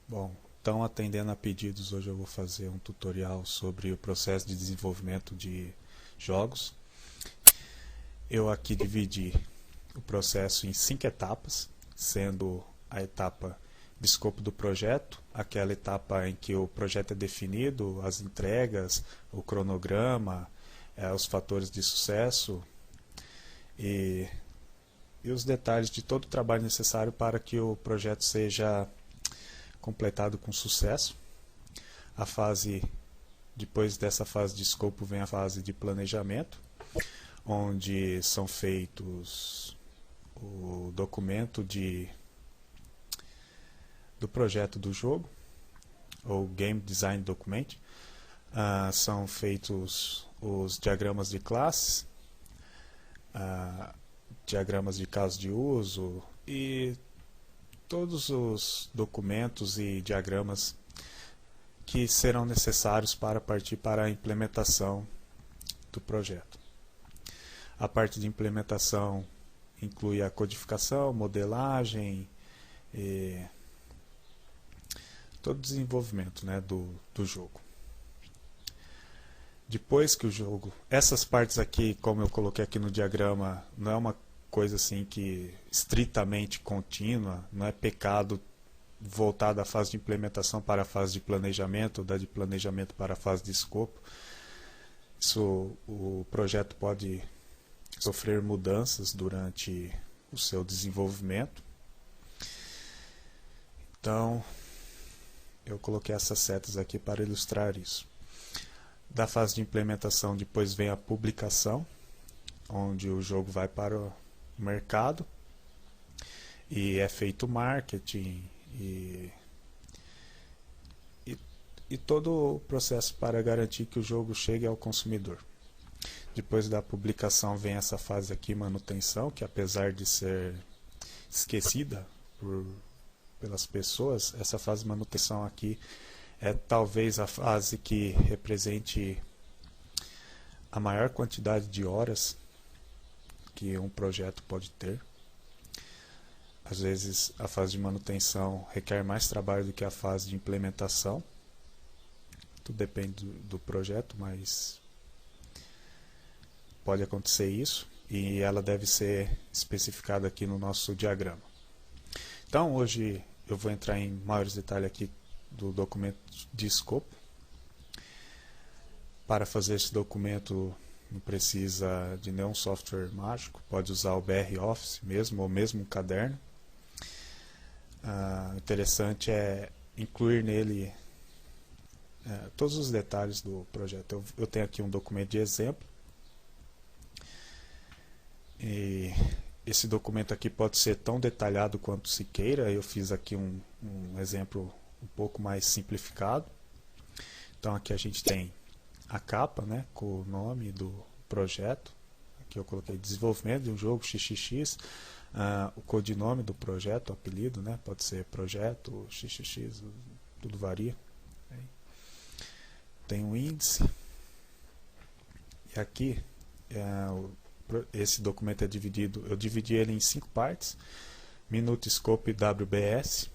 Bom, então atendendo a pedidos, hoje eu vou fazer um tutorial sobre o processo de desenvolvimento de jogos. Eu aqui dividi o processo em 5 etapas, sendo a etapa de escopo do projeto, aquela etapa em que o projeto é definido, as entregas, o cronograma, os fatores de sucesso e, e os detalhes de todo o trabalho necessário para que o projeto seja completado com sucesso. A fase, depois dessa fase de escopo, vem a fase de planejamento, onde são feitos o documento do projeto do jogo, ou Game Design Document. São feitos os diagramas de classes, diagramas de caso de uso e todos os documentos e diagramas que serão necessários para partir para a implementação do projeto. A parte de implementação inclui a codificação, modelagem e todo o desenvolvimento, né, do jogo. Depois que o jogo... Essas partes aqui, como eu coloquei aqui no diagrama, não é uma coisa assim que estritamente contínua, não é pecado voltar da fase de implementação para a fase de planejamento, ou da de planejamento para a fase de escopo. Isso, o projeto pode sofrer mudanças durante o seu desenvolvimento. Então, eu coloquei essas setas aqui para ilustrar isso. Da fase de implementação, depois vem a publicação, onde o jogo vai para o mercado e é feito marketing e todo o processo para garantir que o jogo chegue ao consumidor. Depois da publicação vem essa fase aqui, manutenção, que apesar de ser esquecida pelas pessoas, essa fase de manutenção aqui é talvez a fase que represente a maior quantidade de horas que um projeto pode ter. Às vezes a fase de manutenção requer mais trabalho do que a fase de implementação. Tudo depende do projeto, mas pode acontecer isso e ela deve ser especificada aqui no nosso diagrama. Então hoje eu vou entrar em maiores detalhes aqui do documento de escopo. Para fazer esse documento não precisa de nenhum software mágico, pode usar o BR Office mesmo, ou mesmo um caderno. Interessante é incluir nele todos os detalhes do projeto. Eu tenho aqui um documento de exemplo. E esse documento aqui pode ser tão detalhado quanto se queira. Eu fiz aqui um exemplo um pouco mais simplificado. Então aqui a gente tem a capa, né, com o nome do projeto. Aqui eu coloquei desenvolvimento de um jogo XXX, o codinome do projeto, o apelido, né, pode ser projeto, XXX, tudo varia. Tem um índice. E aqui esse documento é dividido, eu dividi ele em 5 partes: Minuto, Scope e WBS.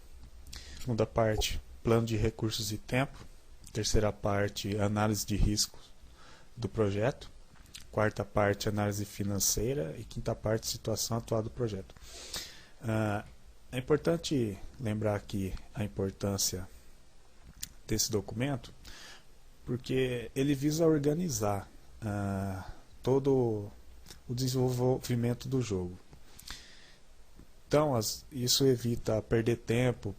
Segunda parte, plano de recursos e tempo. Terceira parte, análise de riscos do projeto. Quarta parte, análise financeira. E quinta parte, situação atual do projeto. É importante lembrar aqui a importância desse documento, porque ele visa organizar todo o desenvolvimento do jogo. Então, isso evita perder tempo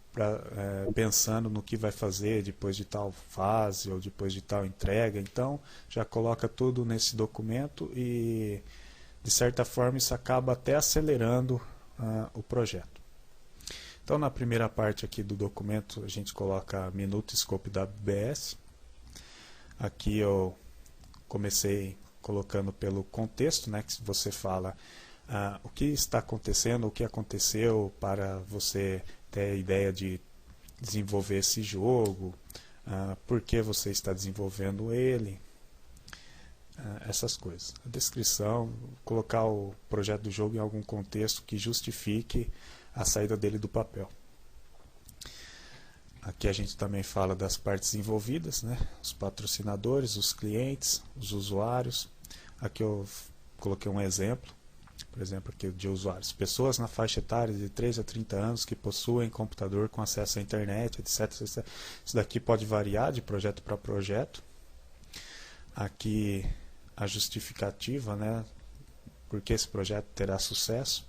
pensando no que vai fazer depois de tal fase ou depois de tal entrega. Então, já coloca tudo nesse documento e, de certa forma, isso acaba até acelerando o projeto. Então, na primeira parte aqui do documento, a gente coloca Minuto, Scope e WBS. Aqui eu comecei colocando pelo contexto, né, que você fala o que está acontecendo, o que aconteceu para você ter a ideia de desenvolver esse jogo, por que você está desenvolvendo ele, essas coisas. A descrição, colocar o projeto do jogo em algum contexto que justifique a saída dele do papel. Aqui a gente também fala das partes envolvidas, né? Os patrocinadores, os clientes, os usuários. Aqui eu coloquei um exemplo, por exemplo, aqui de usuários. Pessoas na faixa etária de 3 a 30 anos que possuem computador com acesso à internet, etc. Isso daqui pode variar de projeto para projeto. Aqui a justificativa, né? Porque esse projeto terá sucesso.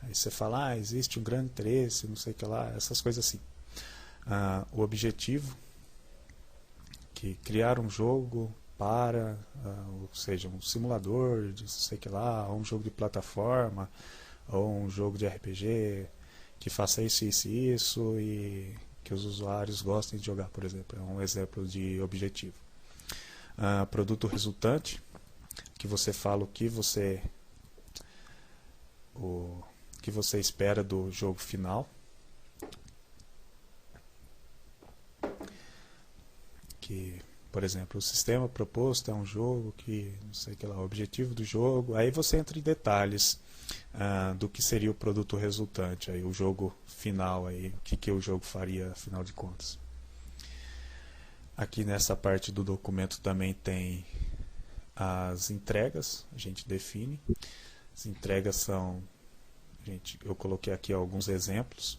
Aí você fala, existe um grande interesse, não sei o que lá, essas coisas assim. O objetivo, que criar um jogo para, ou seja, um simulador de não sei o que lá, ou um jogo de plataforma, ou um jogo de RPG, que faça isso, isso e isso, e que os usuários gostem de jogar, por exemplo. É um exemplo de objetivo. Produto resultante, que você fala o que você espera do jogo final. Que, por exemplo, o sistema proposto é um jogo que, não sei o que lá, o objetivo do jogo. Aí você entra em detalhes do que seria o produto resultante, aí, o jogo final, aí, o que o jogo faria, afinal de contas. Aqui nessa parte do documento também tem as entregas, a gente define. As entregas são, eu coloquei aqui alguns exemplos.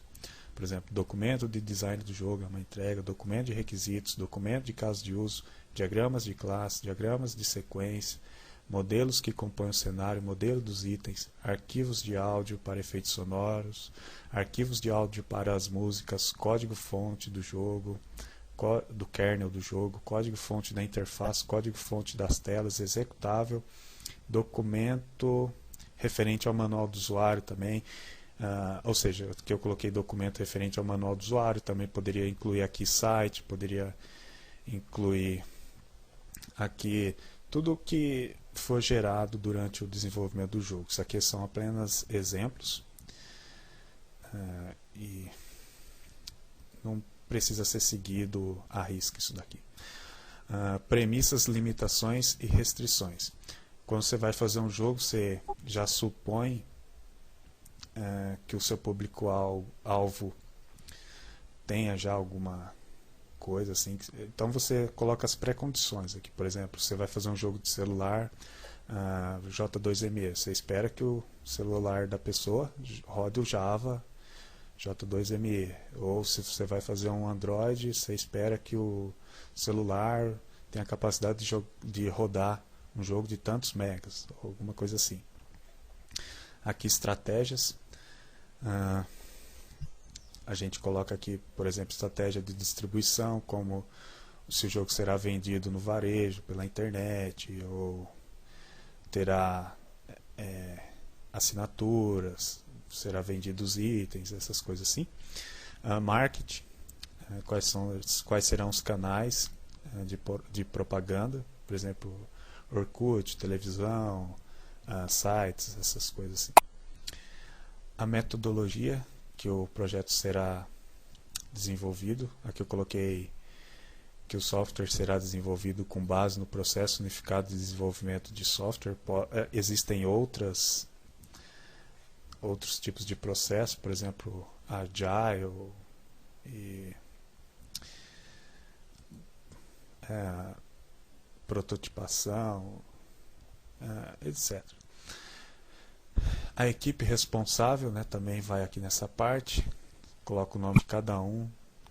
Por exemplo, documento de design do jogo é uma entrega, documento de requisitos, documento de caso de uso, diagramas de classe, diagramas de sequência, modelos que compõem o cenário, modelo dos itens, arquivos de áudio para efeitos sonoros, arquivos de áudio para as músicas, código-fonte do jogo, do kernel do jogo, código-fonte da interface, código-fonte das telas, executável, documento referente ao manual do usuário também. Ou seja, que eu coloquei documento referente ao manual do usuário, também poderia incluir aqui site, poderia incluir aqui tudo o que for gerado durante o desenvolvimento do jogo. Isso aqui são apenas exemplos e não precisa ser seguido à risca isso daqui. Premissas, limitações e restrições. Quando você vai fazer um jogo, você já supõe que o seu público-alvo tenha já alguma coisa assim. Então você coloca as pré-condições aqui. Por exemplo, você vai fazer um jogo de celular J2ME. Você espera que o celular da pessoa rode o Java J2ME. Ou se você vai fazer um Android, você espera que o celular tenha a capacidade de rodar um jogo de tantos megas, alguma coisa assim. Aqui estratégias. A gente coloca aqui, por exemplo, estratégia de distribuição, como se o jogo será vendido no varejo, pela internet, ou terá assinaturas, será vendidos itens, essas coisas assim. Marketing, quais serão os canais de propaganda, por exemplo, Orkut, televisão, sites, essas coisas assim. A metodologia que o projeto será desenvolvido, aqui eu coloquei que o software será desenvolvido com base no processo unificado de desenvolvimento de software. Existem outros tipos de processo, por exemplo, Agile e prototipação, etc. A equipe responsável, né, também vai aqui nessa parte, coloca o nome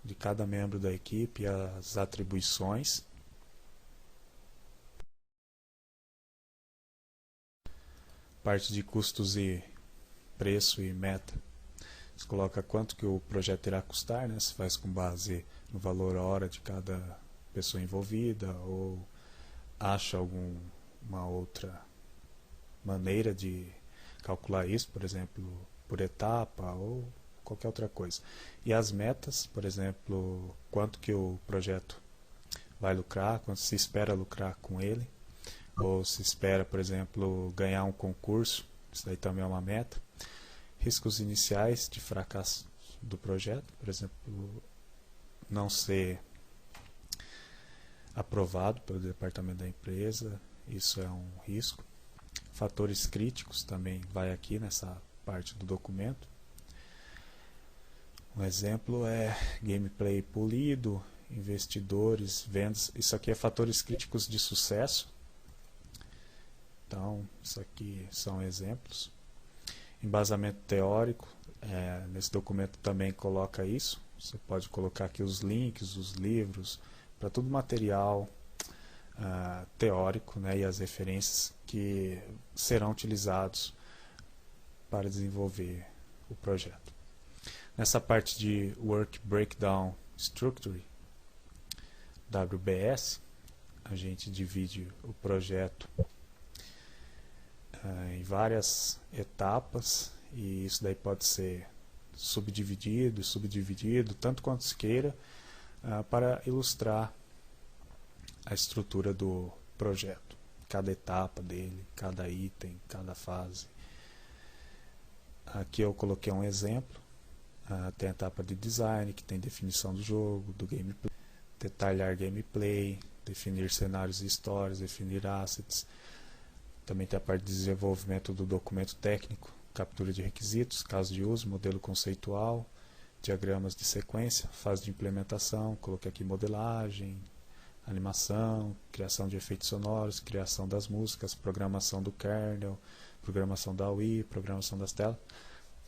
de cada membro da equipe e as atribuições. Parte de custos e preço e meta. Você coloca quanto que o projeto irá custar, né, se faz com base no valor hora de cada pessoa envolvida, ou acha alguma outra maneira de calcular isso, por exemplo, por etapa ou qualquer outra coisa. E as metas, por exemplo, quanto que o projeto vai lucrar, quanto se espera lucrar com ele, ou se espera, por exemplo, ganhar um concurso, isso daí também é uma meta. Riscos iniciais de fracasso do projeto, por exemplo, não ser aprovado pelo departamento da empresa, isso é um risco. Fatores críticos também vai aqui nessa parte do documento. Um exemplo é gameplay polido, investidores, vendas. Isso aqui é fatores críticos de sucesso. Então, isso aqui são exemplos. Embasamento teórico, nesse documento também coloca isso. Você pode colocar aqui os links, os livros, para todo material teórico, né, e as referências que serão utilizados para desenvolver o projeto. Nessa parte de Work Breakdown Structure, WBS, a gente divide o projeto em várias etapas, e isso daí pode ser subdividido, tanto quanto se queira, para ilustrar a estrutura do projeto, cada etapa dele, cada item, cada fase. Aqui eu coloquei um exemplo. Tem a etapa de design, que tem definição do jogo, do gameplay, detalhar gameplay, definir cenários e histórias, definir assets. Também tem a parte de desenvolvimento do documento técnico, captura de requisitos, caso de uso, modelo conceitual, diagramas de sequência, fase de implementação, coloquei aqui modelagem, animação, criação de efeitos sonoros, criação das músicas, programação do kernel, programação da UI, programação das telas,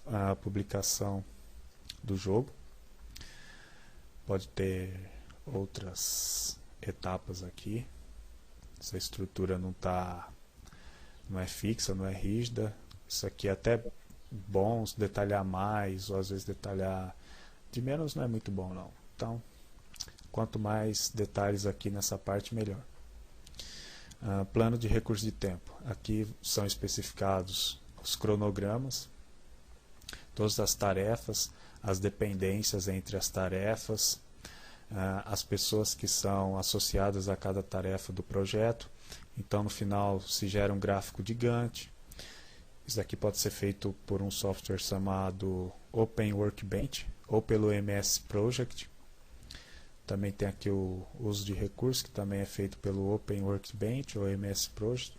a publicação do jogo. Pode ter outras etapas aqui. Essa estrutura não é fixa, não é rígida. Isso aqui é até bom detalhar mais, ou às vezes detalhar de menos não é muito bom não. Então, quanto mais detalhes aqui nessa parte, melhor. Plano de recurso de tempo. Aqui são especificados os cronogramas, todas as tarefas, as dependências entre as tarefas, as pessoas que são associadas a cada tarefa do projeto. Então, no final, se gera um gráfico de Gantt. Isso aqui pode ser feito por um software chamado Open Workbench ou pelo MS Project. Também tem aqui o uso de recursos, que também é feito pelo Open Workbench ou MS Project.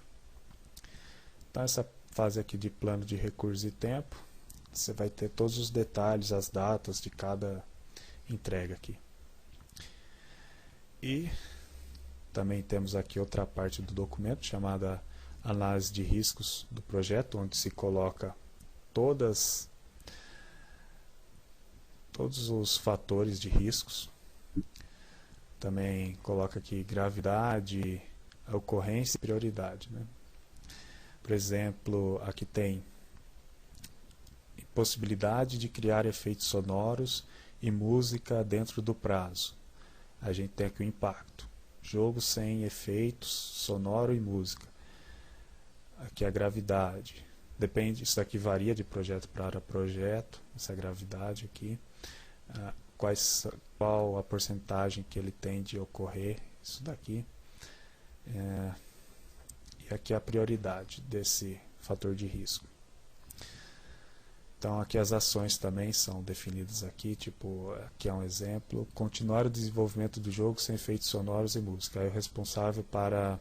Então, essa fase aqui de plano de recursos e tempo, você vai ter todos os detalhes, as datas de cada entrega aqui. E também temos aqui outra parte do documento chamada análise de riscos do projeto, onde se coloca todos os fatores de riscos. Também coloca aqui gravidade, ocorrência e prioridade, né? Por exemplo, aqui tem possibilidade de criar efeitos sonoros e música dentro do prazo. A gente tem aqui o impacto. Jogo sem efeitos sonoro e música. Aqui a gravidade. Depende, isso aqui varia de projeto para projeto, essa gravidade aqui. Qual a porcentagem que ele tem de ocorrer, isso daqui. E aqui a prioridade desse fator de risco. Então aqui as ações também são definidas aqui, tipo, aqui é um exemplo, continuar o desenvolvimento do jogo sem efeitos sonoros e música. Aí o responsável para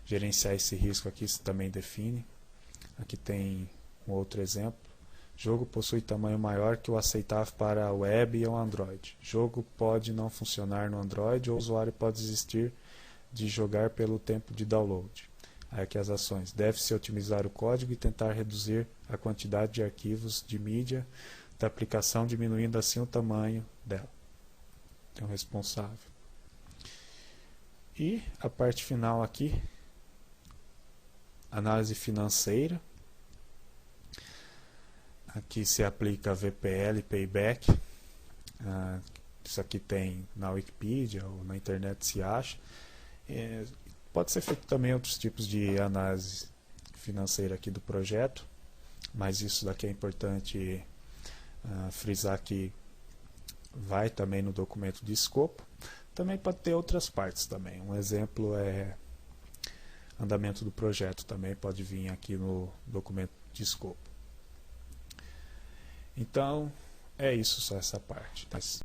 gerenciar esse risco aqui se também define. Aqui tem um outro exemplo. Jogo possui tamanho maior que o aceitável para a web e o Android. Jogo pode não funcionar no Android ou o usuário pode desistir de jogar pelo tempo de download. Aqui as ações. Deve-se otimizar o código e tentar reduzir a quantidade de arquivos de mídia da aplicação, diminuindo assim o tamanho dela. Tem um responsável. E a parte final aqui, análise financeira. Aqui se aplica VPL e Payback. Isso aqui tem na Wikipedia ou na internet se acha. Pode ser feito também outros tipos de análise financeira aqui do projeto, mas isso daqui é importante frisar que vai também no documento de escopo. Também pode ter outras partes também. Um exemplo é andamento do projeto, também pode vir aqui no documento de escopo. Então, é isso, só essa parte.